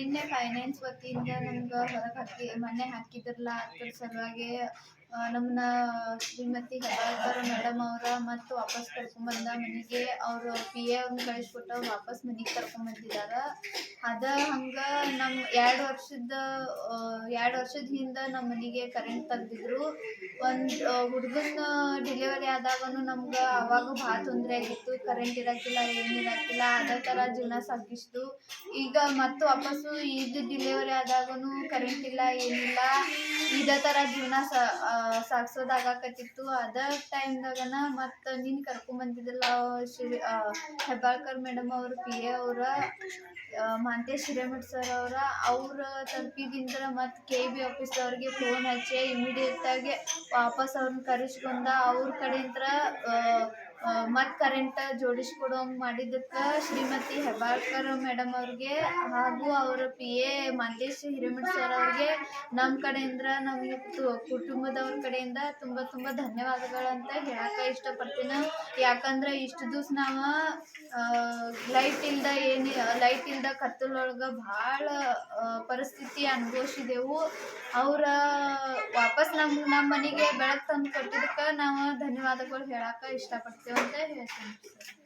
ನಿನ್ನೆ ಫೈನಾನ್ಸ್ ವತಿಯಿಂದ ನಮ್ಗೆ ಹೊರಗೆ ಮೊನ್ನೆ ಹಾಕಿದ್ರಲ್ಲ ಅದ್ರ ಸಲುವಾಗಿ ನಮ್ಮನ್ನ ಶ್ರೀಮತಿ ಹೆಬ್ಬಾಳ್ಕರ್ ಮೇಡಮ್ ಅವರ ಮತ್ತು ವಾಪಸ್ ಕರ್ಕೊಂಬಂದ ಮನೆಗೆ ಅವರು PA ಅವ್ರನ್ನ ಕಳಿಸ್ಬಿಟ್ಟು ವಾಪಸ್ ಮನೆಗೆ ಕರ್ಕೊಂಬಂದಿದ್ದಾರೆ. ಅದ ಹಂಗೆ ನಮ್ಮ 2 ವರ್ಷದ ಹಿಂದೆ ನಮ್ಮ ಮನೆಗೆ ಕರೆಂಟ್ ತೆಗ್ದಿದ್ರು. ಒಂದು ಹುಡುಗನ ಡಿಲಿವರಿ ಆದಾಗನು ನಮ್ಗೆ ಅವಾಗ ಭಾಳ ತೊಂದರೆ ಆಗಿತ್ತು. ಕರೆಂಟ್ ಇರೋಕ್ಕಿಲ್ಲ, ಏನಿರೋಕ್ಕಿಲ್ಲ, ಅದೇ ಥರ ಜೀವನ ಸಾಗಿಸ್ತು. ಈಗ ಮತ್ತು ವಾಪಸ್ಸು ಇದು ಡಿಲಿವರಿ ಆದಾಗನು ಕರೆಂಟ್ ಇಲ್ಲ, ಏನಿಲ್ಲ, ಇದೇ ಥರ ಜೀವನ ಸಾಗಿಸೋದಾಗಕತ್ತಿತ್ತು. ಅದೇ ಟೈಮ್ದಾಗನ ಮತ್ತು ನೀನು ಕರ್ಕೊಂಬಂದಿದ್ದಲ್ಲ ಹೆಬ್ಬಾಳ್ಕರ್ ಮೇಡಮ್ ಅವರು PA ಅವರ ಮಹಾಂತೇಶ್ ಹಿರೇಮಠ್ ಸರ್ ಅವ್ರ ತಲುಪಿದಿಂದ ಮತ್ತು KB ಆಫೀಸ್ದವ್ರಿಗೆ ಫೋನ್ ಹಚ್ಚಿ ಇಮಿಡಿಯೇಟಾಗಿ ವಾಪಸ್ ಅವ್ರನ್ನ ಕರೆಸ್ಕೊಂಡ ಅವ್ರ ಕಡೆಯಿಂದ ಮತ್ತು ಕರೆಂಟ್ ಜೋಡಿಸ್ಕೊಡೋಂಗೆ ಮಾಡಿದ್ದಕ್ಕೆ ಶ್ರೀಮತಿ ಹೆಬ್ಬಾಳ್ಕರ್ ಮೇಡಮ್ ಅವ್ರಿಗೆ ಹಾಗೂ ಅವರ PA ಮಹಂತೇಶ್ ಹಿರೇಮಠ್ ಸರ್ ಅವ್ರಿಗೆ ನಮ್ಮ ಕಡೆಯಿಂದ ನಮ್ಮ ಕುಟುಂಬದವ್ರ ಕಡೆಯಿಂದ ತುಂಬ ತುಂಬ ಧನ್ಯವಾದಗಳಂತ ಹೇಳಕ್ಕೆ ಇಷ್ಟಪಡ್ತೀನಿ. ಯಾಕಂದ್ರೆ ಇಷ್ಟು ದಿವಸ ನಾವು ಲೈಟ್ ಇಲ್ದ ಕತ್ತಲೊಳಗೆ ಭಾಳ ಪರಿಸ್ಥಿತಿ ಅನುಭವಿಸಿದೆವು. ಅವರ ವಾಪಸ್ ನಮ್ಮ ಮನೆಗೆ ಬೆಳಕು ತಂದು ಕೊಟ್ಟಿದ್ದಕ್ಕೆ ನಾವು ಧನ್ಯವಾದಗಳು ಹೇಳಕ್ಕೆ ಇಷ್ಟಪಡ್ತೇವೆ ಅಂತ ಹೇಳ್ತೀನಿ ಸರ್.